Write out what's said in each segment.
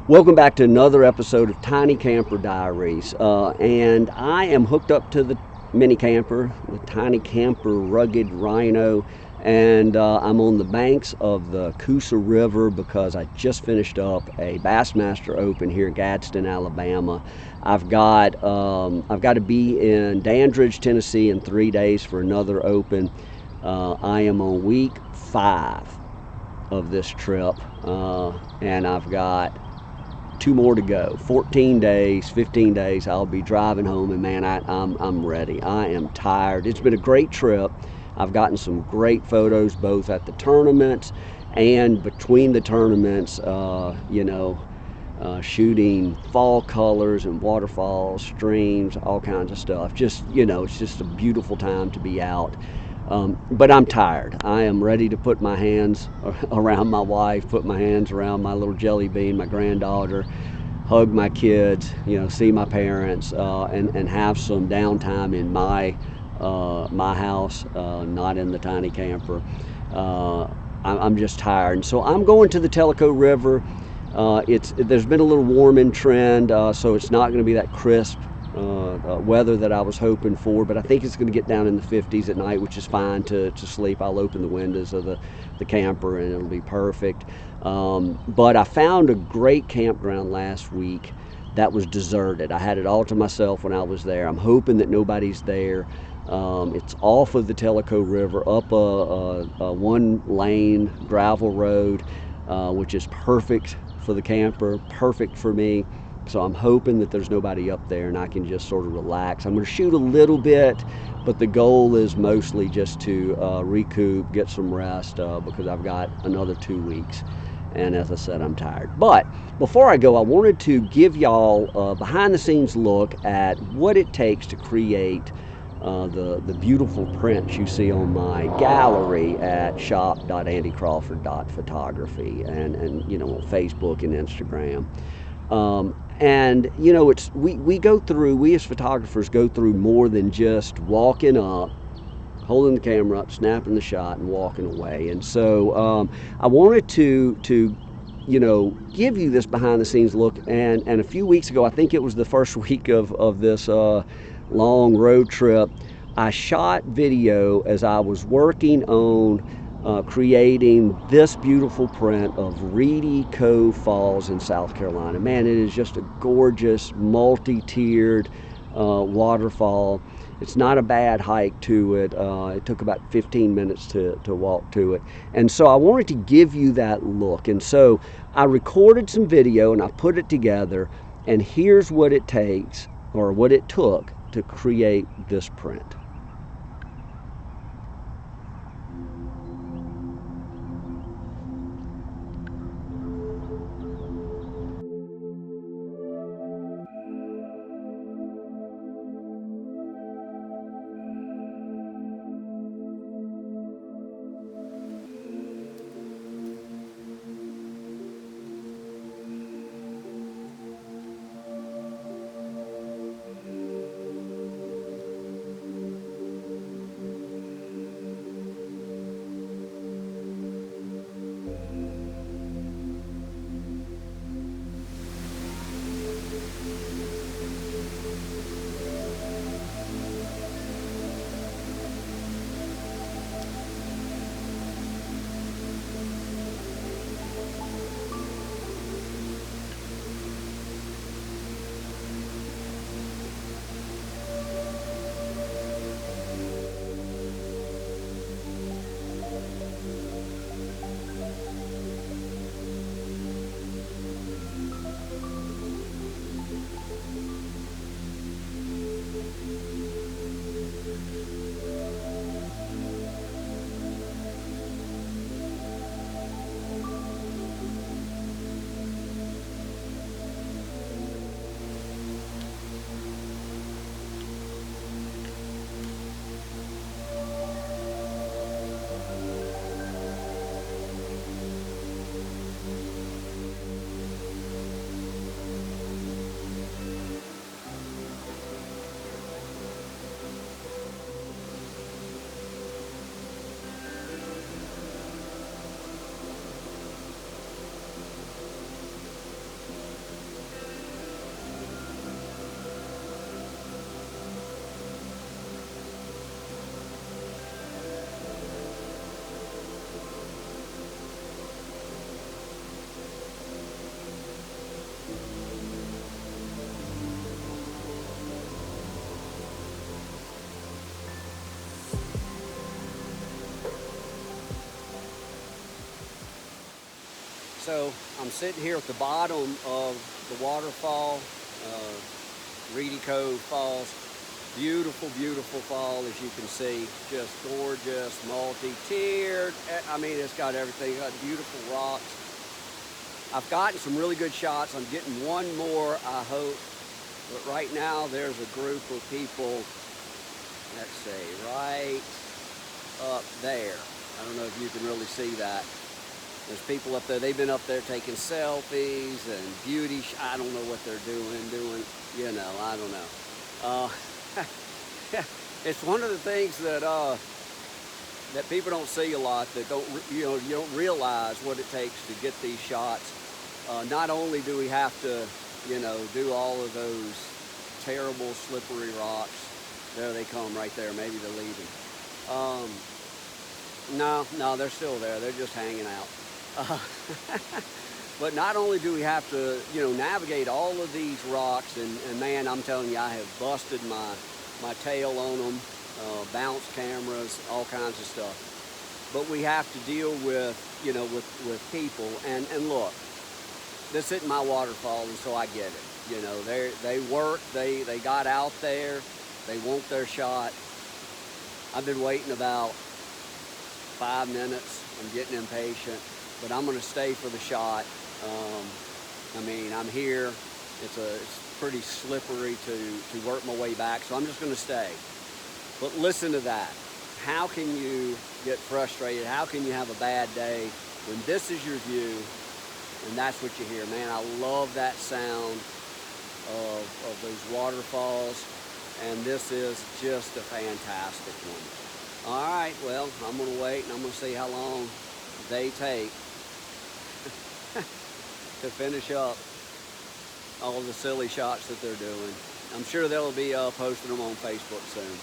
Welcome back to another episode of Tiny Camper Diaries. And I am hooked up to the mini camper, the Tiny Camper Rugged Rhino, and I'm on the banks of the Coosa River because I just finished up a Bassmaster Open here in Gadsden, Alabama. I've got to be in Dandridge, Tennessee in 3 days for another Open. I am on week 5 of this trip, and I've got 2 more to go. 14 days, 15 days, I'll be driving home, and man, I'm ready. I am tired. It's been a great trip. I've gotten some great photos both at the tournaments and between the tournaments, shooting fall colors and waterfalls, streams, all kinds of stuff. It's just a beautiful time to be out. But I'm tired. I am ready to put my hands around my wife, put my hands around my little jelly bean, my granddaughter, hug my kids, see my parents, and have some downtime in my house, not in the tiny camper. I'm just tired. And so I'm going to the Tellico River. There's been a little warming trend, so it's not going to be that crisp weather that I was hoping for, but I think it's going to get down in the 50s at night, which is fine to sleep. I'll open the windows of the camper and it'll be perfect. But I found a great campground last week that was deserted. I had it all to myself when I was there. I'm hoping that nobody's there. It's off of the Tellico River, up a one-lane gravel road, which is perfect for the camper, perfect for me. So I'm hoping that there's nobody up there and I can just sort of relax. I'm going to shoot a little bit, but the goal is mostly just to recoup, get some rest, because I've got another 2 weeks. And as I said, I'm tired. But before I go, I wanted to give y'all a behind-the-scenes look at what it takes to create the beautiful prints you see on my gallery at shop.andycrawford.photography and on Facebook and Instagram. We as photographers go through more than just walking up, holding the camera up, snapping the shot, and walking away. And so I wanted to give you this behind-the-scenes look. And a few weeks ago, I think it was the first week of this long road trip, I shot video as I was working on creating this beautiful print of Reedy Cove Falls in South Carolina. Man, it is just a gorgeous, multi-tiered waterfall. It's not a bad hike to it. It took about 15 minutes to walk to it. And so I wanted to give you that look. And so I recorded some video and I put it together. And here's what it takes, or what it took, to create this print. So I'm sitting here at the bottom of the waterfall, Reedy Cove Falls. Beautiful, beautiful fall, as you can see. Just gorgeous, multi-tiered. I mean, it's got everything. It's got beautiful rocks. I've gotten some really good shots. I'm getting one more, I hope. But right now, there's a group of people, let's see, right up there. I don't know if you can really see that. There's people up there. They've been up there taking selfies and beauty. I don't know what they're doing, you know, I don't know. It's one of the things that that people don't see a lot, that you don't realize what it takes to get these shots. Not only do we have to, do all of those terrible slippery rocks. There they come right there. Maybe they're leaving. No, they're still there. They're just hanging out. But not only do we have to, navigate all of these rocks, and man, I'm telling you, I have busted my tail on them, bounce cameras, all kinds of stuff. But we have to deal with, with people. And look, this isn't my waterfall, and so I get it. They work, they got out there, they want their shot. I've been waiting about 5 minutes. I'm getting impatient, but I'm going to stay for the shot. I mean, I'm here. It's pretty slippery to work my way back, so I'm just going to stay. But listen to that. How can you get frustrated? How can you have a bad day when this is your view and that's what you hear? Man, I love that sound of those waterfalls, and this is just a fantastic one. All right, well, I'm going to wait, and I'm going to see how long they take to finish up all the silly shots that they're doing. I'm sure they'll be posting them on Facebook soon.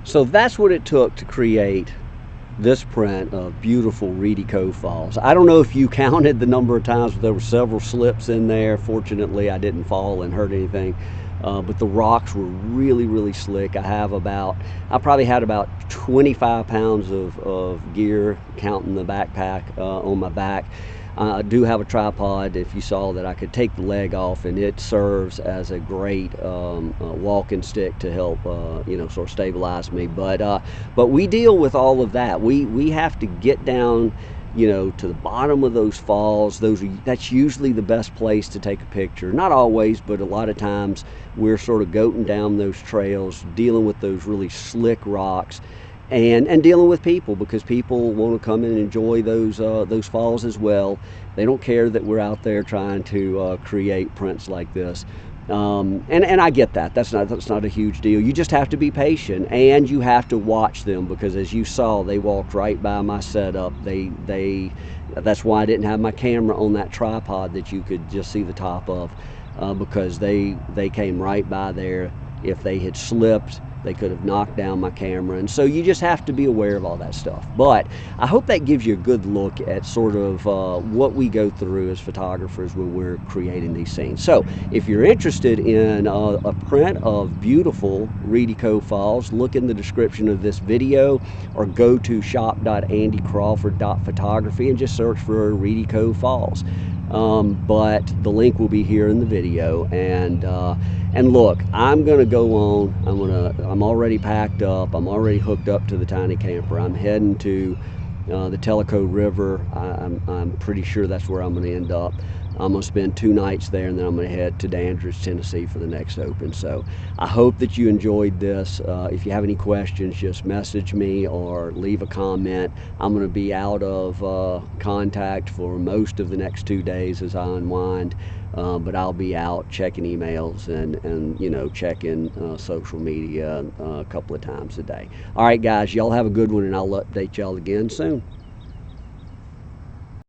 So that's what it took to create this print of beautiful Reedy Cove Falls. I don't know if you counted the number of times, but there were several slips in there. Fortunately, I didn't fall and hurt anything. But the rocks were really, really slick. I probably had about 25 pounds of gear, counting the backpack on my back. I do have a tripod. If you saw that, I could take the leg off, and it serves as a great walking stick to help sort of stabilize me. But we deal with all of that. We have to get down, to the bottom of those falls. That's usually the best place to take a picture. Not always, but a lot of times we're sort of goating down those trails, dealing with those really slick rocks, and dealing with people, because people want to come in and enjoy those falls as well. They don't care that we're out there trying to create prints like this. And I get that. That's not a huge deal. You just have to be patient, and you have to watch them, because as you saw, they walked right by my setup. That's why I didn't have my camera on that tripod that you could just see the top of, because they came right by there. If they had slipped, they could have knocked down my camera. And so you just have to be aware of all that stuff. But I hope that gives you a good look at sort of what we go through as photographers when we're creating these scenes. So if you're interested in a print of beautiful Reedy Cove Falls, look in the description of this video, or go to shop.andycrawford.photography and just search for Reedy Cove Falls. But the link will be here in the video. And look, I'm gonna go on. I'm already packed up. I'm already hooked up to the tiny camper. I'm heading to the Tellico River. I'm pretty sure that's where I'm gonna end up. I'm gonna spend 2 nights there, and then I'm gonna head to Dandridge, Tennessee for the next open. So I hope that you enjoyed this. If you have any questions, just message me or leave a comment. I'm gonna be out of contact for most of the next 2 days as I unwind. But I'll be out checking emails and checking social media a couple of times a day. All right, guys, y'all have a good one, and I'll update y'all again soon.